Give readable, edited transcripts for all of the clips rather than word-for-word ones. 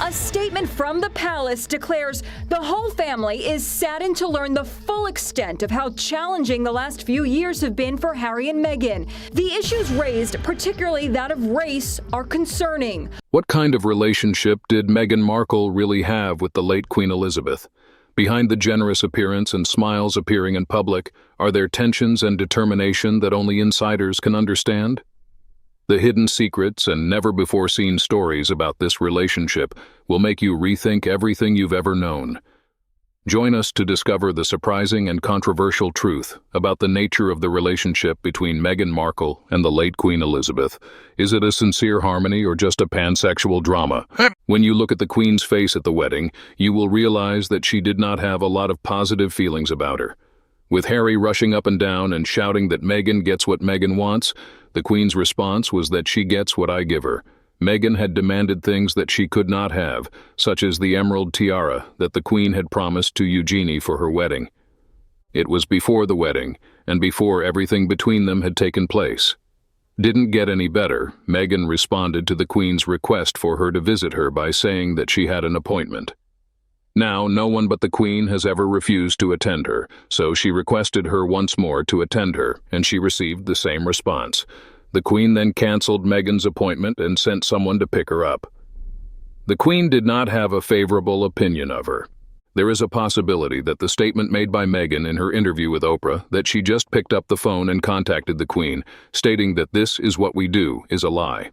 A statement from the palace declares the whole family is saddened to learn the full extent of how challenging the last few years have been for Harry and Meghan. The issues raised, particularly that of race, are concerning. What kind of relationship did Meghan Markle really have with the late Queen Elizabeth? Behind the generous appearance and smiles appearing in public, are there tensions and determination that only insiders can understand? The hidden secrets and never-before-seen stories about this relationship will make you rethink everything you've ever known. Join us to discover the surprising and controversial truth about the nature of the relationship between Meghan Markle and the late Queen Elizabeth. Is it a sincere harmony or just a pansexual drama? When you look at the Queen's face at the wedding, you will realize that she did not have a lot of positive feelings about her. With Harry rushing up and down and shouting that Meghan gets what Meghan wants, the Queen's response was that she gets what I give her. Meghan had demanded things that she could not have, such as the emerald tiara that the Queen had promised to Eugenie for her wedding. It was before the wedding, and before everything between them had taken place. Didn't get any better, Meghan responded to the Queen's request for her to visit her by saying that she had an appointment. Now, no one but the Queen has ever refused to attend her, so she requested her once more to attend her, and she received the same response. The Queen then canceled Meghan's appointment and sent someone to pick her up. The Queen did not have a favorable opinion of her. There is a possibility that the statement made by Meghan in her interview with Oprah, that she just picked up the phone and contacted the Queen, stating that this is what we do, is a lie.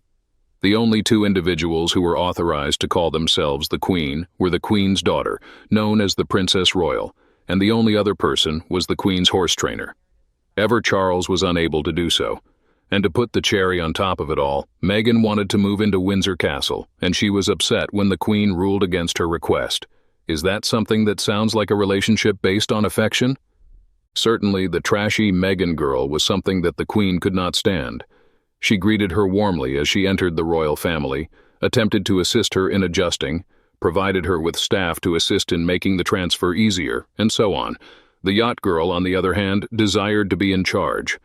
The only two individuals who were authorized to call themselves the Queen were the Queen's daughter, known as the Princess Royal, and the only other person was the Queen's horse trainer. Ever Charles was unable to do so. And to put the cherry on top of it all, Meghan wanted to move into Windsor Castle, and she was upset when the Queen ruled against her request. Is that something that sounds like a relationship based on affection? Certainly, the trashy Meghan girl was something that the Queen could not stand. She greeted her warmly as she entered the royal family, attempted to assist her in adjusting, provided her with staff to assist in making the transfer easier, and so on. The yacht girl, on the other hand, desired to be in charge.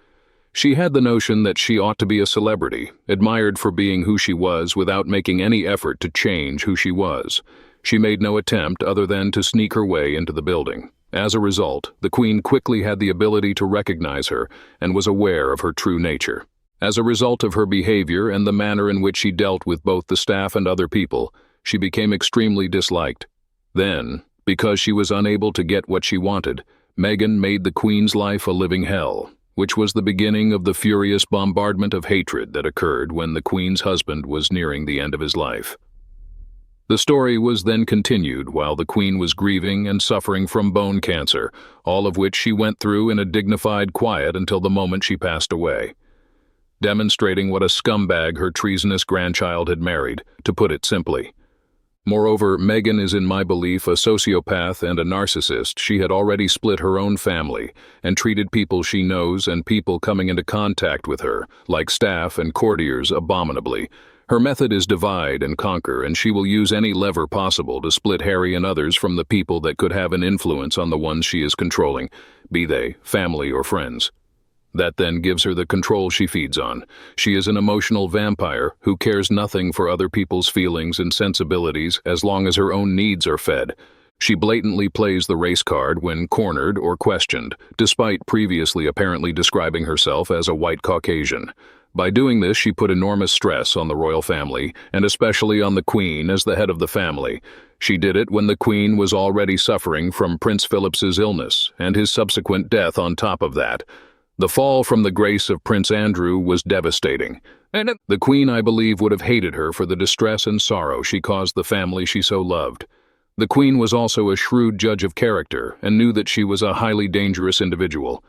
She had the notion that she ought to be a celebrity, admired for being who she was without making any effort to change who she was. She made no attempt other than to sneak her way into the building. As a result, the Queen quickly had the ability to recognize her and was aware of her true nature. As a result of her behavior and the manner in which she dealt with both the staff and other people, she became extremely disliked. Then, because she was unable to get what she wanted, Meghan made the Queen's life a living hell, which was the beginning of the furious bombardment of hatred that occurred when the Queen's husband was nearing the end of his life. The story was then continued while the Queen was grieving and suffering from bone cancer, all of which she went through in a dignified quiet until the moment she passed away, demonstrating what a scumbag her treasonous grandchild had married, to put it simply. Moreover, Meghan is in my belief a sociopath and a narcissist. She had already split her own family and treated people she knows and people coming into contact with her, like staff and courtiers, abominably. Her method is divide and conquer, and she will use any lever possible to split Harry and others from the people that could have an influence on the ones she is controlling, be they family or friends. That then gives her the control she feeds on. She is an emotional vampire who cares nothing for other people's feelings and sensibilities as long as her own needs are fed. She blatantly plays the race card when cornered or questioned, despite previously apparently describing herself as a white Caucasian. By doing this, she put enormous stress on the royal family, and especially on the Queen as the head of the family. She did it when the Queen was already suffering from Prince Philip's illness and his subsequent death on top of that. The fall from the grace of Prince Andrew was devastating, and the Queen, I believe, would have hated her for the distress and sorrow she caused the family she so loved. The Queen was also a shrewd judge of character and knew that she was a highly dangerous individual.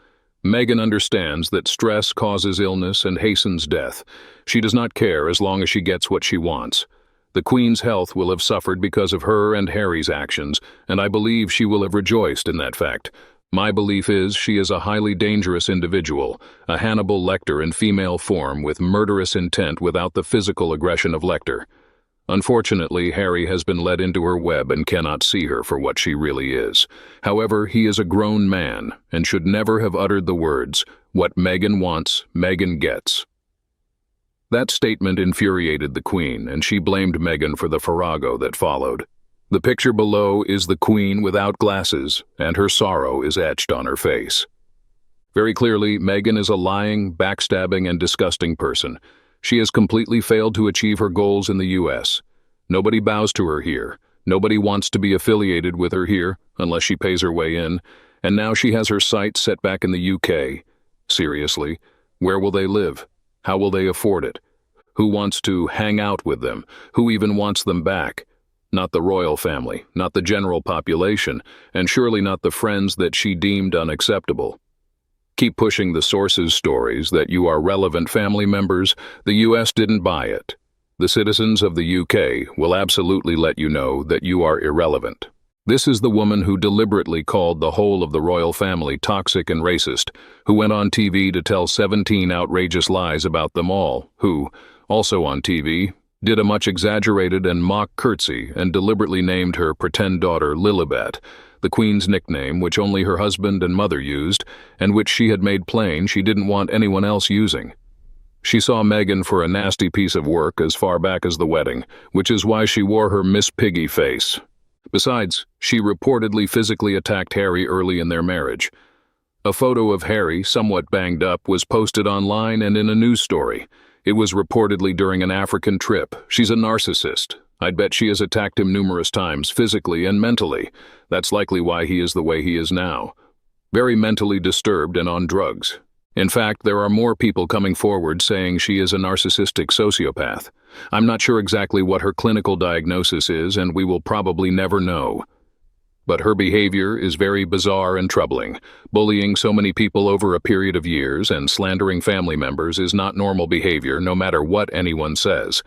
Meghan understands that stress causes illness and hastens death. She does not care as long as she gets what she wants. The Queen's health will have suffered because of her and Harry's actions, and I believe she will have rejoiced in that fact. My belief is she is a highly dangerous individual, a Hannibal Lecter in female form with murderous intent without the physical aggression of Lecter. Unfortunately, Harry has been led into her web and cannot see her for what she really is. However, he is a grown man and should never have uttered the words, "What Meghan wants, Meghan gets." That statement infuriated the Queen, and she blamed Meghan for the farrago that followed. The picture below is the Queen without glasses, and her sorrow is etched on her face. Very clearly, Meghan is a lying, backstabbing, and disgusting person. She has completely failed to achieve her goals in the U.S. Nobody bows to her here. Nobody wants to be affiliated with her here, unless she pays her way in, and now she has her sights set back in the UK. Seriously, where will they live? How will they afford it? Who wants to hang out with them? Who even wants them back? Not the royal family, not the general population, and surely not the friends that she deemed unacceptable. Keep pushing the sources' stories that you are relevant family members. The US didn't buy it. The citizens of the UK will absolutely let you know that you are irrelevant. This is the woman who deliberately called the whole of the royal family toxic and racist, who went on TV to tell 17 outrageous lies about them all, who, also on TV, did a much exaggerated and mock curtsy and deliberately named her pretend daughter Lilibet, the Queen's nickname which only her husband and mother used, and which she had made plain she didn't want anyone else using. She saw Meghan for a nasty piece of work as far back as the wedding, which is why she wore her Miss Piggy face. Besides, she reportedly physically attacked Harry early in their marriage. A photo of Harry, somewhat banged up, was posted online and in a news story. It was reportedly during an African trip. She's a narcissist. I'd bet she has attacked him numerous times, physically and mentally. That's likely why he is the way he is now. Very mentally disturbed and on drugs. In fact, there are more people coming forward saying she is a narcissistic sociopath. I'm not sure exactly what her clinical diagnosis is, and we will probably never know. But her behavior is very bizarre and troubling. Bullying so many people over a period of years and slandering family members is not normal behavior, no matter what anyone says.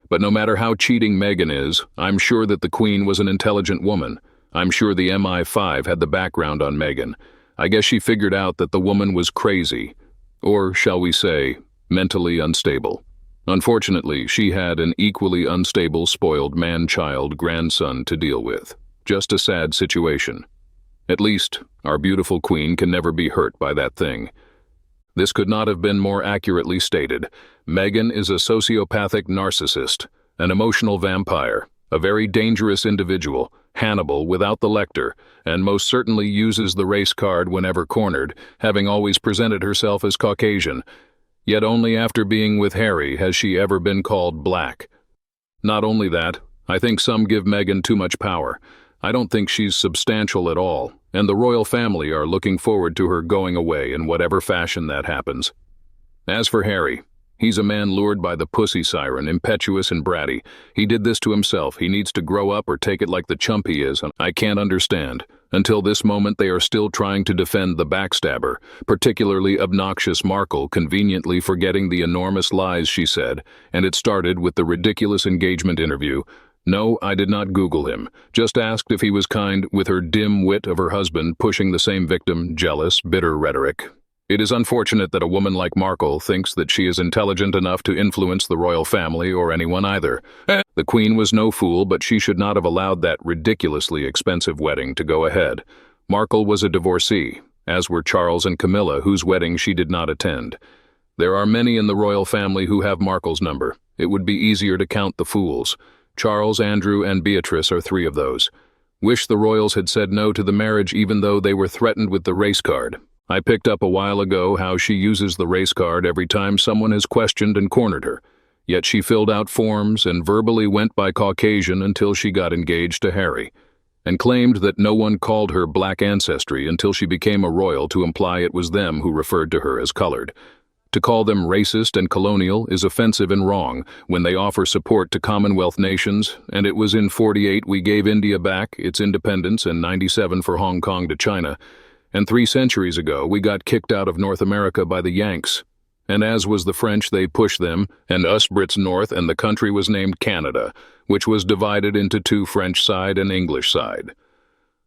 But no matter how cheating Meghan is, I'm sure that the Queen was an intelligent woman. I'm sure the MI5 had the background on Meghan. I guess she figured out that the woman was crazy, or shall we say, mentally unstable. Unfortunately, she had an equally unstable, spoiled man-child grandson to deal with. Just a sad situation. At least, our beautiful Queen can never be hurt by that thing. This could not have been more accurately stated. Meghan is a sociopathic narcissist, an emotional vampire, a very dangerous individual, Hannibal without the lecter, and most certainly uses the race card whenever cornered, having always presented herself as Caucasian. Yet only after being with Harry has she ever been called black. Not only that, I think some give Meghan too much power. I don't think she's substantial at all, and the royal family are looking forward to her going away in whatever fashion that happens. As for Harry, he's a man lured by the pussy siren, impetuous and bratty. He did this to himself. He needs to grow up or take it like the chump he is, and I can't understand. Until this moment, they are still trying to defend the backstabber, particularly obnoxious Markle, conveniently forgetting the enormous lies she said, and it started with the ridiculous engagement interview. No, I did not Google him, just asked if he was kind, with her dim wit of her husband pushing the same victim, jealous, bitter rhetoric. It is unfortunate that a woman like Markle thinks that she is intelligent enough to influence the royal family or anyone either. The Queen was no fool, but she should not have allowed that ridiculously expensive wedding to go ahead. Markle was a divorcee, as were Charles and Camilla, whose wedding she did not attend. There are many in the royal family who have Markle's number. It would be easier to count the fools. Charles, Andrew, and Beatrice are three of those. Wish the royals had said no to the marriage even though they were threatened with the race card. I picked up a while ago how she uses the race card every time someone has questioned and cornered her. Yet she filled out forms and verbally went by Caucasian until she got engaged to Harry, and claimed that no one called her black ancestry until she became a royal to imply it was them who referred to her as colored. To call them racist and colonial is offensive and wrong when they offer support to Commonwealth nations, and it was in 48 we gave India back its independence and 97 for Hong Kong to China. And 3 centuries ago, we got kicked out of North America by the Yanks. And as was the French, they pushed them, and us Brits north, and the country was named Canada, which was divided into 2 French side and English side.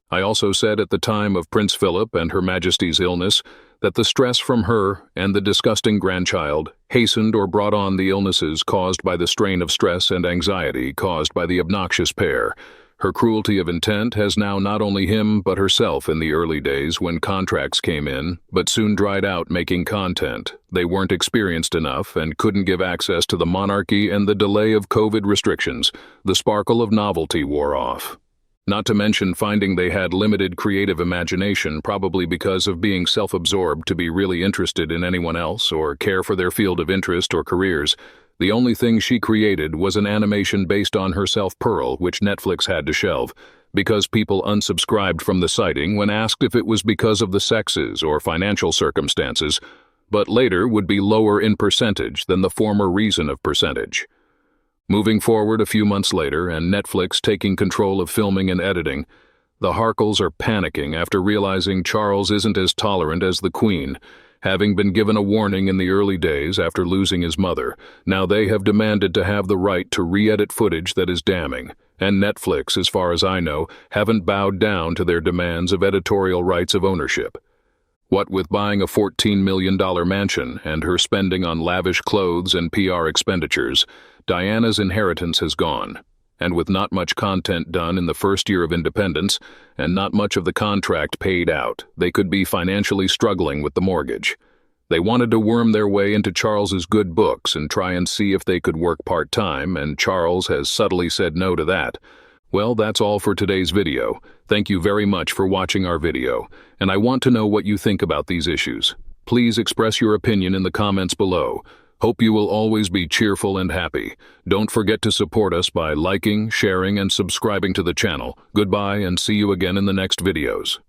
I also said at the time of Prince Philip and Her Majesty's illness that the stress from her and the disgusting grandchild hastened or brought on the illnesses caused by the strain of stress and anxiety caused by the obnoxious pair. Her cruelty of intent has now not only him but herself in the early days when contracts came in, but soon dried out making content. They weren't experienced enough and couldn't give access to the monarchy and the delay of COVID restrictions. The sparkle of novelty wore off. Not to mention finding they had limited creative imagination, probably because of being self-absorbed to be really interested in anyone else or care for their field of interest or careers. The only thing she created was an animation based on herself, Pearl, which Netflix had to shelve, because people unsubscribed from the sighting when asked if it was because of the sexes or financial circumstances, but later would be lower in percentage than the former reason of percentage. Moving forward a few months later and Netflix taking control of filming and editing, the Markles are panicking after realizing Charles isn't as tolerant as the Queen. Having been given a warning in the early days after losing his mother, now they have demanded to have the right to re-edit footage that is damning, and Netflix, as far as I know, haven't bowed down to their demands of editorial rights of ownership. What with buying a $14 million mansion and her spending on lavish clothes and PR expenditures, Diana's inheritance has gone. And with not much content done in the first year of independence, and not much of the contract paid out, they could be financially struggling with the mortgage. They wanted to worm their way into Charles's good books and try and see if they could work part-time, and Charles has subtly said no to that. Well, that's all for today's video. Thank you very much for watching our video, and I want to know what you think about these issues. Please express your opinion in the comments below. Hope you will always be cheerful and happy. Don't forget to support us by liking, sharing, and subscribing to the channel. Goodbye and see you again in the next videos.